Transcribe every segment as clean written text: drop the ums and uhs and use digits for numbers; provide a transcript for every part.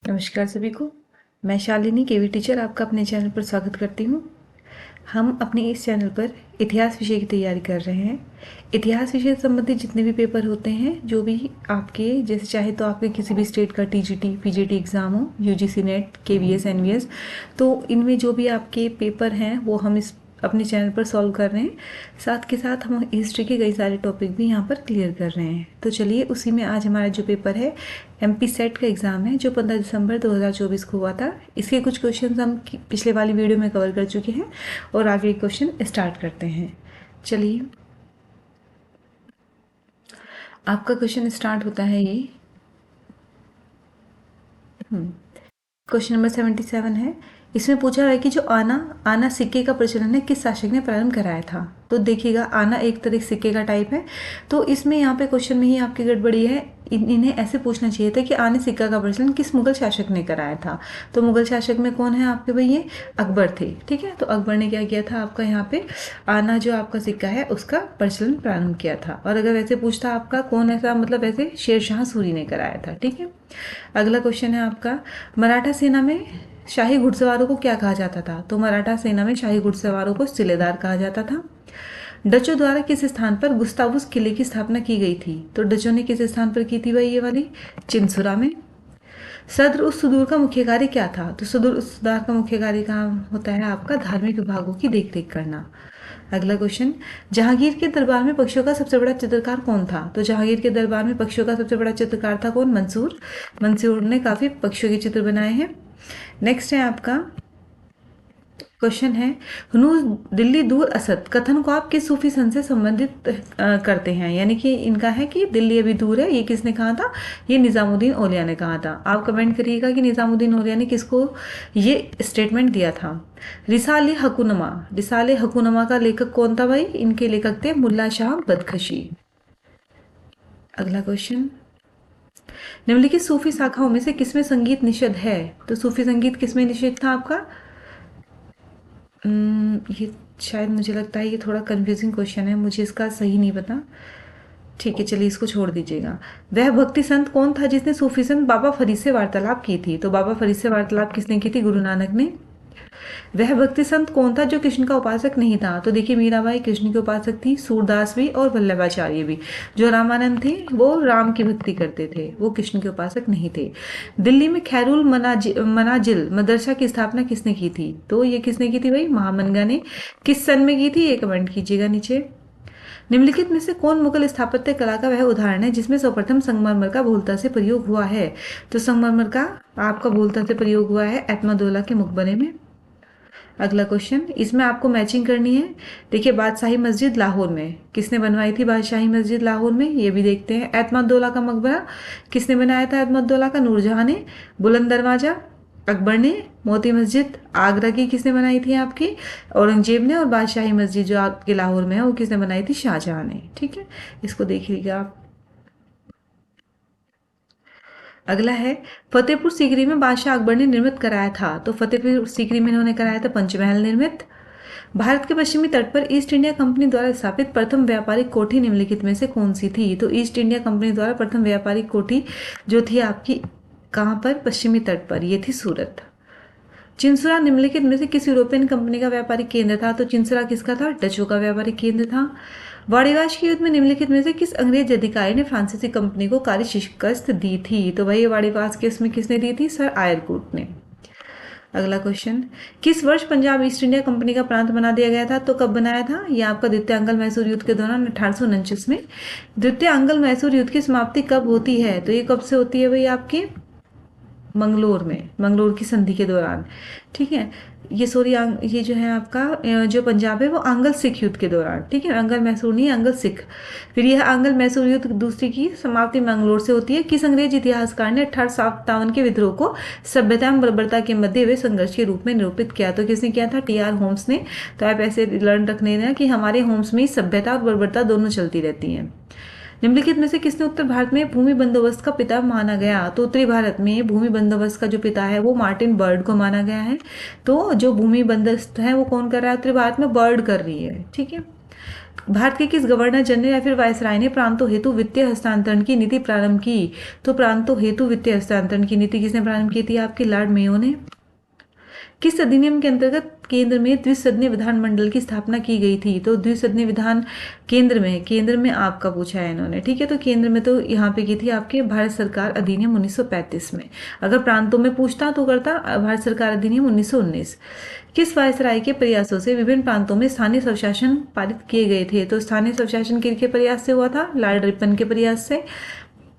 नमस्कार सभी को। मैं शालिनी केवी टीचर आपका अपने चैनल पर स्वागत करती हूँ। हम अपने इस चैनल पर इतिहास विषय की तैयारी कर रहे हैं। इतिहास विषय से संबंधित जितने भी पेपर होते हैं, जो भी आपके जैसे चाहे तो आपके किसी भी स्टेट का टीजीटी पीजीटी एग्ज़ाम हो, यूजीसी नेट, केवीएस, एनवीएस, तो इनमें जो भी आपके पेपर हैं वो हम इस अपने चैनल पर सॉल्व कर रहे हैं। साथ के साथ हम हिस्ट्री के कई सारे टॉपिक भी यहाँ पर क्लियर कर रहे हैं। तो चलिए उसी में आज हमारा जो पेपर है एमपी सेट का एग्ज़ाम है, जो 15 दिसंबर 2024 को हुआ था। इसके कुछ क्वेश्चन हम पिछले वाली वीडियो में कवर कर चुके हैं और आगे क्वेश्चन स्टार्ट करते हैं। चलिए, आपका क्वेश्चन स्टार्ट होता है ये। क्वेश्चन नंबर 77 है। इसमें पूछा हुआ है कि जो आना आना सिक्के का प्रचलन है किस शासक ने प्रारंभ कराया था। तो देखिएगा, आना एक तरह सिक्के का टाइप है। तो इसमें यहाँ पे क्वेश्चन में ही आपकी गड़बड़ी है। इन्हें ऐसे पूछना चाहिए था कि आने सिक्का का प्रचलन किस मुगल शासक ने कराया था। तो मुगल शासक में कौन है आपके भैया? अकबर थे। ठीक है, तो अकबर ने क्या किया था आपका यहाँ पे आना जो आपका सिक्का है उसका प्रचलन प्रारंभ किया था। और अगर वैसे पूछता आपका कौन ऐसा, मतलब वैसे शेरशाह सूरी ने कराया था। ठीक है, अगला क्वेश्चन है आपका, मराठा सेना में शाही घुड़सवारों को क्या कहा जाता था। तो मराठा सेना में शाही घुड़सवारों को सिलेदार कहा जाता था। डचों द्वारा किस स्थान पर गुस्तावुस किले की स्थापना की गई थी। तो डचों ने किस स्थान पर की थी भाई? ये वाली चिंसुरा में। सद्र उस सुदूर का मुख्य कार्य क्या था। तो सदुर उस सुदार का मुख्य कार्य काम होता है आपका धार्मिक विभागों की देखरेख करना। अगला क्वेश्चन, जहांगीर के दरबार में पक्षियों का सबसे बड़ा चित्रकार कौन था। तो जहांगीर के दरबार में पक्षियों का सबसे बड़ा चित्रकार था कौन? मंसूर। मंसूर ने काफी पक्षियों के चित्र बनाए हैं। नेक्स्ट है आपका क्वेश्चन है, हनूज दिल्ली दूर असद कथन को आप किस सूफी संत से संबंधित करते हैं। यानी कि इनका है कि दिल्ली अभी दूर है, ये किसने कहा था? ये निजामुद्दीन औलिया ने कहा था। आप कमेंट करिएगा कि निजामुद्दीन औलिया ने किसको ये स्टेटमेंट दिया था। रिसाले हकुनमा, रिसाले हकुनमा का लेखक कौन था भाई? इनके लेखक थे मुल्ला शाह बदखशी। अगला क्वेश्चन, निम्नलिखित सूफी शाखाओं में से किसमें संगीत निषेध है। तो सूफी संगीत किसमें निषेध था आपका? ये शायद मुझे लगता है ये थोड़ा कंफ्यूजिंग क्वेश्चन है, मुझे इसका सही नहीं पता। ठीक है, चलिए इसको छोड़ दीजिएगा। वह भक्ति संत कौन था जिसने सूफी संत बाबा फरीद से वार्तालाप की थी। तो बाबा फरीद से वार्तालाप किसने की थी? गुरु नानक ने। वह भक्ति संत कौन था जो कृष्ण का उपासक नहीं था। तो देखिए, मीराबाई कृष्ण की उपासक थी, सूरदास भी और वल्लभाचार्य भी। जो रामानंद थे वो राम की भक्ति करते थे, वो कृष्ण के उपासक नहीं थे। दिल्ली में खैरुल मनाजिल मदरसा की स्थापना किसने की थी। तो ये किसने की थी भाई? महामनगा ने। किस सन में की थी ये कमेंट कीजिएगा नीचे। निम्नलिखित में से कौन मुगल स्थापत्य कला का वह उदाहरण है जिसमें सर्वप्रथम संगमरमर का भूलता से प्रयोग हुआ है। तो संगमरमर का आपका भूलता से प्रयोग हुआ है एतमादौला के मकबरे में। अगला क्वेश्चन, इसमें आपको मैचिंग करनी है। देखिए, बादशाही मस्जिद लाहौर में किसने बनवाई थी? बादशाही मस्जिद लाहौर में, ये भी देखते हैं। एतमादौला का मकबरा किसने बनाया था? एतमादौला का नूरजहां ने। बुलंद दरवाजा अकबर ने। मोती मस्जिद आगरा की किसने बनाई थी? आपकी औरंगजेब ने। और बादशाही मस्जिद जो आपके लाहौर में है वो किसने बनाई थी? शाहजहां ने। ठीक है, इसको देखिएगा आप। अगला है, फतेहपुर सीकरी में बादशाह अकबर ने निर्मित कराया था। तो फतेहपुर सीकरी में इन्होंने कराया था पंचमहल निर्मित। भारत के पश्चिमी तट पर ईस्ट इंडिया कंपनी द्वारा स्थापित प्रथम व्यापारिक कोठी निम्नलिखित में से कौन सी थी। तो ईस्ट इंडिया कंपनी द्वारा प्रथम व्यापारिक कोठी जो थी आपकी कहाँ पर? पश्चिमी तट पर, ये थी सूरत। चिंसुरा निम्नलिखित में से किस यूरोपियन कंपनी का व्यापारिक केंद्र था। तो चिंसुरा किसका था? डचों का व्यापारिक केंद्र था। वाड़ीवाश के युद्ध में निम्नलिखित में से किस अंग्रेज अधिकारी ने फ्रांसीसी कंपनी को कार्य शिकस्त दी थी। तो भाई वाड़ीवाश केस में किसने दी थी? सर आयरकूट ने। अगला क्वेश्चन, किस वर्ष पंजाब ईस्ट इंडिया कंपनी का प्रांत बना दिया गया था। तो कब बनाया था? यह आपका द्वितीय अंग्ल मैसूर युद्ध के दौरान 1849 में। द्वितीय अंग्ल मैसूर युद्ध की समाप्ति कब होती है। तो ये कब से होती है भाई? आपकी मंगलोर में, मंगलोर की संधि के दौरान। ठीक है, ये सॉरी ये जो है आपका जो पंजाब है वो आंगल सिख युद्ध के दौरान। ठीक है, आंगल मैसूर नहीं, आंगल सिख। फिर यह आंगल मैसूर युद्ध दूसरी की समाप्ति मंगलोर से होती है। किस अंग्रेज इतिहासकार ने 1857 के विद्रोह को सभ्यता एवं बर्बरता के मध्य हुए संघर्ष के रूप में निरूपित किया। तो किसने किया था? टी आर होम्स ने। तो आप ऐसे लर्न रखने ना कि हमारे होम्स में सभ्यता और बर्बरता दोनों चलती रहती हैं। निम्नलिखित में से किसने उत्तर भारत में भूमि बंदोबस्त का पिता माना गया। तो उत्तरी भारत में भूमि बंदोबस्त का जो पिता है वो मार्टिन बर्ड को माना गया है। तो जो भूमि बंदोबस्त है वो कौन कर रहा है? उत्तरी भारत में बर्ड कर रही है। ठीक है, भारत के किस गवर्नर जनरल या फिर वायसराय ने प्रांतों हेतु वित्तीय हस्तांतरण की नीति प्रारंभ की? तो प्रांतों हेतु वित्तीय हस्तांतरण की नीति किसने प्रारंभ की थी? आपके लॉर्ड मेयो ने। किस अधिनियम के अंतर्गत केंद्र में द्विसदनीय विधानमंडल की स्थापना की गई थी? तो द्विसदनीय विधान केंद्र में आपका पूछा है इन्होंने, ठीक है। तो केंद्र में तो यहाँ पे की थी आपके भारत सरकार अधिनियम 1935 में। अगर प्रांतों में पूछता तो करता भारत सरकार अधिनियम 1919। किस वायसराय के प्रयासों से विभिन्न प्रांतों में स्थानीय स्वशासन पारित किए गए थे? तो स्थानीय स्वशासन किनके प्रयास से हुआ था? लॉर्ड रिपन के प्रयास से।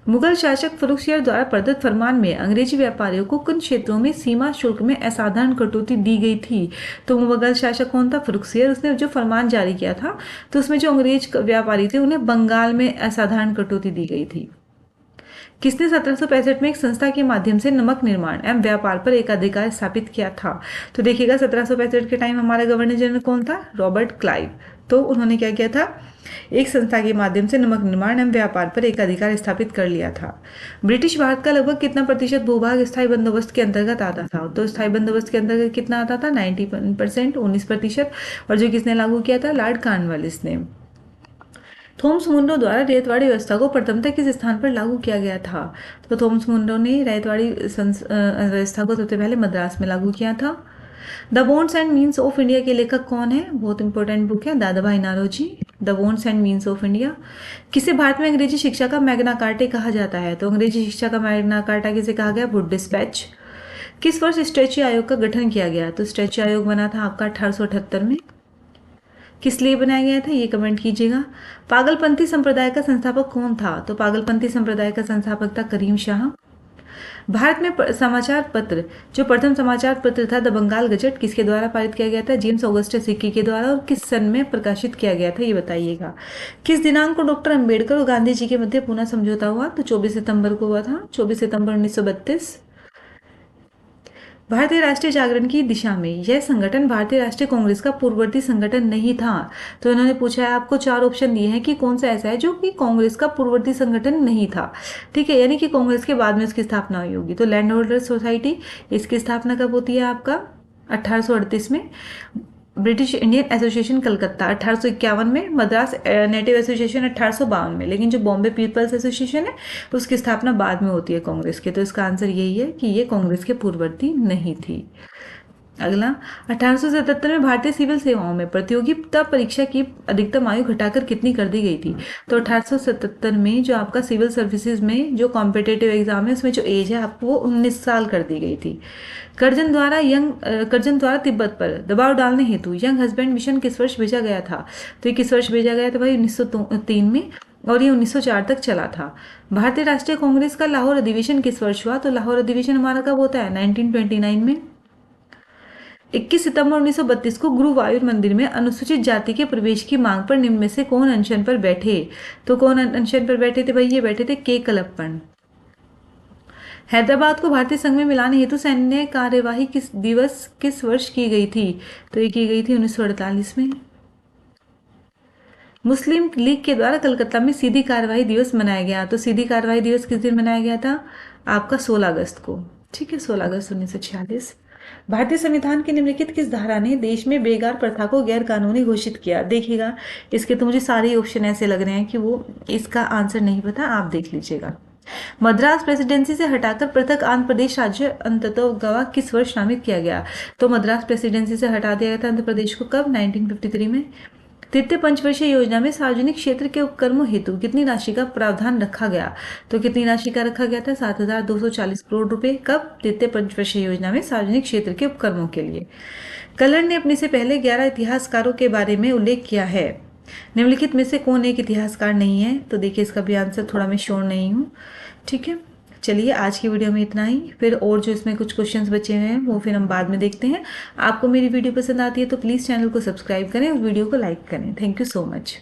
मुगल शासक फर्रुखसियर द्वारा प्रदत्त फरमान में अंग्रेजी व्यापारियों को किन क्षेत्रों में सीमा शुल्क में असाधारण कटौती दी गई थी? तो मुगल शासक कौन था? फर्रुखसियर। उसने जो फरमान जारी किया था तो उसमें जो अंग्रेज व्यापारी थे उन्हें बंगाल में असाधारण कटौती दी गई थी। किसने 1765 में एक संस्था के माध्यम से नमक निर्माण एवं व्यापार पर एकाधिकार स्थापित किया था? तो देखिएगा 1765 के टाइम हमारा गवर्नर जनरल कौन था? Robert Clive. तो उन्होंने क्या किया था? एक संस्था के माध्यम से नमक निर्माण एवं व्यापार पर एकाधिकार स्थापित कर लिया था। ब्रिटिश भारत का लगभग कितना प्रतिशत भूभाग स्थायी बंदोबस्त के अंतर्गत आता था? तो स्थायी बंदोबस्त के अंतर्गत कितना आता था? 90%, 19%। और जो किसने लागू किया था? लॉर्ड कॉर्नवालिस ने। थॉमस मुनरो द्वारा रैयतवाड़ी व्यवस्था को प्रथमतः किस स्थान पर लागू किया गया था? तो थॉमस मुनरो ने रैयतवाड़ी व्यवस्था को सबसे पहले मद्रास में लागू किया था। The wants and means of India के लेखक कौन है? बहुत इंपॉर्टेंट बुक है, Dadabhai Naoroji, the wants and means of India. किसे भारत में अंग्रेजी शिक्षा का मैग्ना कार्टे कहा जाता है? तो अंग्रेजी शिक्षा का मैग्ना कार्टा किसे कहा गया? Wood dispatch. किस वर्ष स्ट्रेची आयोग का गठन किया गया? तो स्ट्रेची आयोग बना था आपका 1878 में। किस लिए बनाया गया था? ये कमेंट कीजिएगा। पागलपंथी संप्रदाय का संस्थापक कौन था? तो पागलपंथी संप्रदाय का संस्थापक था करीम शाह। भारत में समाचार पत्र, जो प्रथम समाचार पत्र था द बंगाल गजट, किसके द्वारा पारित किया गया था? जेम्स ऑगस्टस हिक्की के द्वारा। और किस सन में प्रकाशित किया गया था ये बताइएगा। किस दिनांक को डॉक्टर अंबेडकर और गांधी जी के मध्य पुनः समझौता हुआ? तो 24 सितंबर को हुआ था, 24 सितंबर 1932। भारतीय राष्ट्रीय जागरण की दिशा में यह संगठन भारतीय राष्ट्रीय कांग्रेस का पूर्ववर्ती संगठन नहीं था। तो इन्होंने पूछा है, आपको 4 ऑप्शन दिए हैं कि कौन सा ऐसा है जो कि कांग्रेस का पूर्ववर्ती संगठन नहीं था, ठीक है, यानी कि कांग्रेस के बाद में इसकी स्थापना हुई होगी। तो लैंड होल्डर सोसाइटी, इसकी स्थापना कब होती है? आपका 1838 में। ब्रिटिश इंडियन एसोसिएशन कलकत्ता 1851 में। मद्रास नेटिव एसोसिएशन 1852 में। लेकिन जो बॉम्बे पीपल्स एसोसिएशन है उसकी स्थापना बाद में होती है कांग्रेस के। तो इसका आंसर यही है कि ये कांग्रेस के पूर्ववर्ती नहीं थी। अगला, 1877 में भारतीय सिविल सेवाओं में प्रतियोगिता परीक्षा की अधिकतम आयु घटाकर कितनी कर दी गई थी? तो 1877 में जो आपका सिविल सर्विसेज में जो कॉम्पिटेटिव एग्जाम है उसमें जो एज है आपको वो 19 साल कर दी गई थी। करजन द्वारा तिब्बत पर दबाव डालने हेतु यंग हस्बैंड मिशन किस वर्ष भेजा गया था? तो ये किस वर्ष भेजा गया था भाई? 1903 में। और ये 1904 तक चला था। भारतीय राष्ट्रीय कांग्रेस का लाहौर अधिवेशन किस वर्ष हुआ? तो लाहौर अधिवेशन हमारा कब होता है? 1929 में। 21 सितंबर 1932 को गुरुवायूर मंदिर में अनुसूचित जाति के प्रवेश की मांग पर निम्न में से कौन अनशन पर बैठे? तो कौन अनशन पर बैठे थे भाई? ये बैठे थे के कलप्पन। हैदराबाद को भारतीय संघ में मिलाने हेतु सैन्य कार्यवाही किस वर्ष की गई थी? तो ये की गई थी 1948 में। मुस्लिम लीग के द्वारा कलकत्ता में सीधी कार्यवाही दिवस मनाया गया। तो सीधी कार्यवाही दिवस किस दिन मनाया गया था? आपका 16 अगस्त को, ठीक है, 16 अगस्त 1946। भारतीय संविधान की निम्नलिखित किस धारा ने देश में बेगार प्रथा को गैर कानूनी घोषित किया? देखिएगा, इसके तो मुझे सारे ऑप्शन ऐसे लग रहे हैं कि वो इसका आंसर नहीं पता, आप देख लीजिएगा। मद्रास प्रेसिडेंसी से हटाकर पृथक आंध्र प्रदेश राज्य अंततोगवा किस वर्ष नामित किया गया? तो मद्रास प्रेसिडेंसी से हटा दिया गया था आंध्र प्रदेश को कब? 1953 में। तृतीय पंचवर्षीय योजना में सार्वजनिक क्षेत्र के उपक्रमों हेतु कितनी राशि का प्रावधान रखा गया? तो कितनी राशि का रखा गया था? 7,240 करोड़ रुपए। कब? तृतीय पंचवर्षीय योजना में सार्वजनिक क्षेत्र के उपक्रमों के लिए। कलर ने अपने से पहले 11 इतिहासकारों के बारे में उल्लेख किया है। निम्नलिखित में से कौन एक इतिहासकार नहीं है? तो देखिए इसका भी आंसर थोड़ा मैं श्योर नहीं हूँ, ठीक है। चलिए आज की वीडियो में इतना ही। फिर और जो इसमें कुछ क्वेश्चंस बचे हुए हैं वो फिर हम बाद में देखते हैं। आपको मेरी वीडियो पसंद आती है तो प्लीज़ चैनल को सब्सक्राइब करें और वीडियो को लाइक करें। Thank you so much.